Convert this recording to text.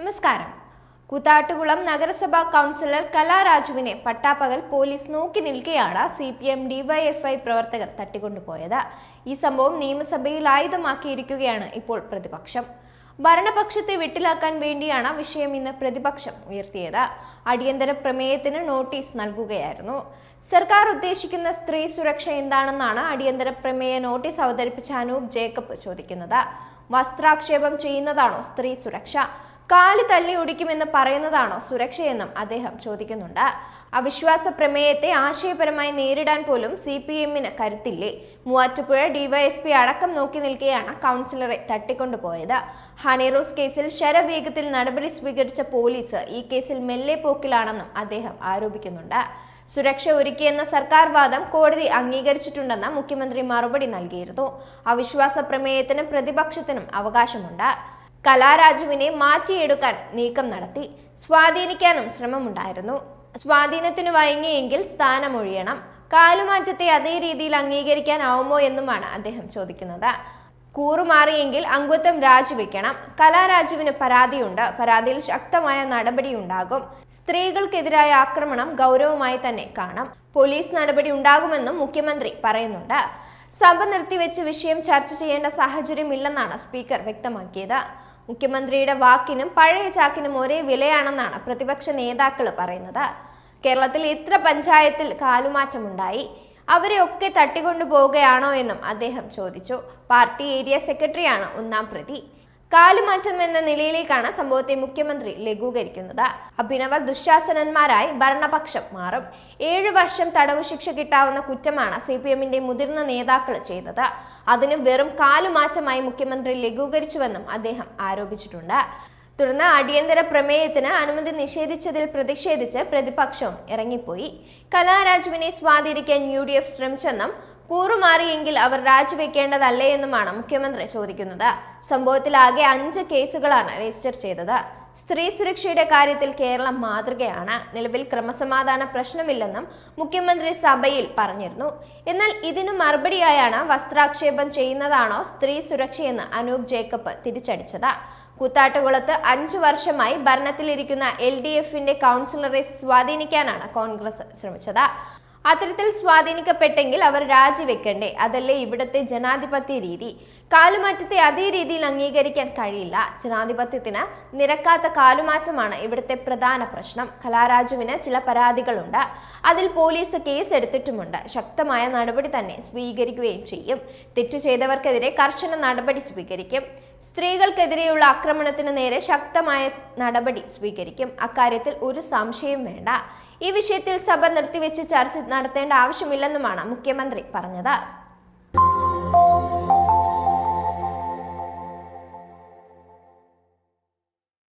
നമസ്കാരം. കൂത്താട്ടുകുളം നഗരസഭാ കൗൺസിലർ കലാരാജുവിനെ പട്ടാപ്പകൽ പോലീസ് നോക്കി നിൽക്കെയാണ് CPM DYFI പ്രവർത്തകർ തട്ടിക്കൊണ്ടുപോയത്. ഈ സംഭവം നിയമസഭയിൽ ആയുധമാക്കിയിരിക്കുകയാണ് ഇപ്പോൾ പ്രതിപക്ഷം. ഭരണപക്ഷത്തെ വെട്ടിലാക്കാൻ വേണ്ടിയാണ് വിഷയം ഇന്ന് പ്രതിപക്ഷം ഉയർത്തിയത്. അടിയന്തര പ്രമേയത്തിന് നോട്ടീസ് നൽകുകയായിരുന്നു. സർക്കാർ ഉദ്ദേശിക്കുന്ന സ്ത്രീ സുരക്ഷ എന്താണെന്നാണ് അടിയന്തര പ്രമേയ നോട്ടീസ് അവതരിപ്പിച്ച അനൂപ് ജേക്കബ് ചോദിക്കുന്നത്. വസ്ത്രാക്ഷേപം ചെയ്യുന്നതാണോ സ്ത്രീ സുരക്ഷ? കാലി തല്ലി ഒടിക്കുമെന്ന് പറയുന്നതാണോ സുരക്ഷയെന്നും അദ്ദേഹം ചോദിക്കുന്നുണ്ട്. അവിശ്വാസ പ്രമേയത്തെ ആശയപരമായി നേരിടാൻ പോലും CPMന് കരുത്തില്ലേ? മൂവാറ്റുപുഴ DYSP അടക്കം നോക്കി നിൽക്കെയാണ് കൗൺസിലറെ തട്ടിക്കൊണ്ടുപോയത്. ഹണിറോസ് കേസിൽ ശരവേഗത്തിൽ നടപടി സ്വീകരിച്ച പോലീസ് ഈ കേസിൽ മെല്ലെ പോക്കിലാണെന്നും അദ്ദേഹം ആരോപിക്കുന്നുണ്ട്. സുരക്ഷ ഒരുക്കിയെന്ന സർക്കാർ വാദം കോടതി അംഗീകരിച്ചിട്ടുണ്ടെന്ന് മുഖ്യമന്ത്രി മറുപടി നൽകിയിരുന്നു. അവിശ്വാസ പ്രമേയത്തിനും പ്രതിപക്ഷത്തിനും അവകാശമുണ്ട്. കലാരാജുവിനെ മാറ്റിയെടുക്കാൻ നീക്കം നടത്തി, സ്വാധീനിക്കാനും ശ്രമമുണ്ടായിരുന്നു. സ്വാധീനത്തിന് വഴങ്ങിയെങ്കിൽ സ്ഥാനമൊഴിയണം. കാലുമാറ്റത്തെ അതേ രീതിയിൽ അംഗീകരിക്കാനാവുമോ എന്നുമാണ് അദ്ദേഹം ചോദിക്കുന്നത്. കൂറുമാറിയെങ്കിൽ അംഗത്വം രാജിവെക്കണം. കലാരാജുവിന് പരാതിയുണ്ട്. പരാതിയിൽ ശക്തമായ നടപടിയുണ്ടാകും. സ്ത്രീകൾക്കെതിരായ ആക്രമണം ഗൗരവമായി തന്നെ കാണാം. പോലീസ് നടപടി ഉണ്ടാകുമെന്നും മുഖ്യമന്ത്രി പറയുന്നുണ്ട്. സഭ നിർത്തിവെച്ച് വിഷയം ചർച്ച ചെയ്യേണ്ട സാഹചര്യമില്ലെന്നാണ് സ്പീക്കർ വ്യക്തമാക്കിയത്. മുഖ്യമന്ത്രിയുടെ വാക്കിനും പഴയ ചാക്കിനും ഒരേ വിലയാണെന്നാണ് പ്രതിപക്ഷ നേതാക്കൾ പറയുന്നത്. കേരളത്തിൽ ഇത്ര പഞ്ചായത്തിൽ കാലുമാറ്റമുണ്ടായി, അവരെ ഒക്കെ തട്ടിക്കൊണ്ടുപോവുകയാണോ എന്നും അദ്ദേഹം ചോദിച്ചു. പാർട്ടി ഏരിയ സെക്രട്ടറിയാണ് ഒന്നാം പ്രതി. കാലുമാറ്റം എന്ന നിലയിലേക്കാണ് സംഭവത്തെ മുഖ്യമന്ത്രി ലഘൂകരിക്കുന്നത്. അഭിനവ ദുശാസനന്മാരായി ഭരണപക്ഷം മാറും. 7 വർഷം തടവ് ശിക്ഷ കിട്ടാവുന്ന കുറ്റമാണ് CPMന്റെ മുതിർന്ന നേതാക്കൾ ചെയ്തത്. അതിന് വെറും കാലുമാറ്റമായി മുഖ്യമന്ത്രി ലഘൂകരിച്ചുവെന്നും അദ്ദേഹം ആരോപിച്ചിട്ടുണ്ട്. തുടർന്ന് അടിയന്തര പ്രമേയത്തിന് അനുമതി നിഷേധിച്ചതിൽ പ്രതിഷേധിച്ച് പ്രതിപക്ഷവും ഇറങ്ങിപ്പോയി. കലാരാജുവിനെ സ്വാധീനിക്കാൻ UDF ശ്രമിച്ചെന്നും കൂറുമാറിയെങ്കിൽ അവർ രാജിവെക്കേണ്ടതല്ലേ എന്നുമാണ് മുഖ്യമന്ത്രി ചോദിക്കുന്നത്. സംഭവത്തിൽ ആകെ 5 കേസുകളാണ് രജിസ്റ്റർ ചെയ്തത്. സ്ത്രീ സുരക്ഷയുടെ കാര്യത്തിൽ കേരളം മാതൃകയാണ്. നിലവിൽ ക്രമസമാധാന പ്രശ്നമില്ലെന്നും മുഖ്യമന്ത്രി സഭയിൽ പറഞ്ഞിരുന്നു. എന്നാൽ ഇതിനു മറുപടിയായാണ് വസ്ത്രാക്ഷേപം ചെയ്യുന്നതാണോ സ്ത്രീ സുരക്ഷയെന്ന് അനൂപ് ജേക്കബ് തിരിച്ചടിച്ചത്. കൂത്താട്ടുകുളത്ത് 5 വർഷമായി ഭരണത്തിലിരിക്കുന്ന LDFന്റെ കൗൺസിലറെ സ്വാധീനിക്കാനാണ് കോൺഗ്രസ് ശ്രമിച്ചത്. അത്തരത്തിൽ സ്വാധീനിക്കപ്പെട്ടെങ്കിൽ അവർ രാജിവെക്കണ്ടേ? അതല്ലേ ഇവിടുത്തെ ജനാധിപത്യ രീതി? കാലുമാറ്റത്തെ അതേ രീതിയിൽ അംഗീകരിക്കാൻ കഴിയില്ല. ജനാധിപത്യത്തിന് നിരക്കാത്ത കാലുമാറ്റമാണ് ഇവിടുത്തെ പ്രധാന പ്രശ്നം. കലാരാജുവിന് ചില പരാതികളുണ്ട്. അതിൽ പോലീസ് കേസ് എടുത്തിട്ടുമുണ്ട്. ശക്തമായ നടപടി തന്നെ സ്വീകരിക്കുകയും ചെയ്യും. തെറ്റു ചെയ്തവർക്കെതിരെ കർശന നടപടി സ്വീകരിക്കും. സ്ത്രീകൾക്കെതിരെയുള്ള ആക്രമണത്തിന് നേരെ ശക്തമായ നടപടി സ്വീകരിക്കും. അക്കാര്യത്തിൽ ഒരു സംശയം വേണ്ട. ഈ വിഷയത്തിൽ സഭ നിർത്തിവെച്ച് ചർച്ച നടത്തേണ്ട ആവശ്യമില്ലെന്നുമാണ് മുഖ്യമന്ത്രി പറഞ്ഞത്.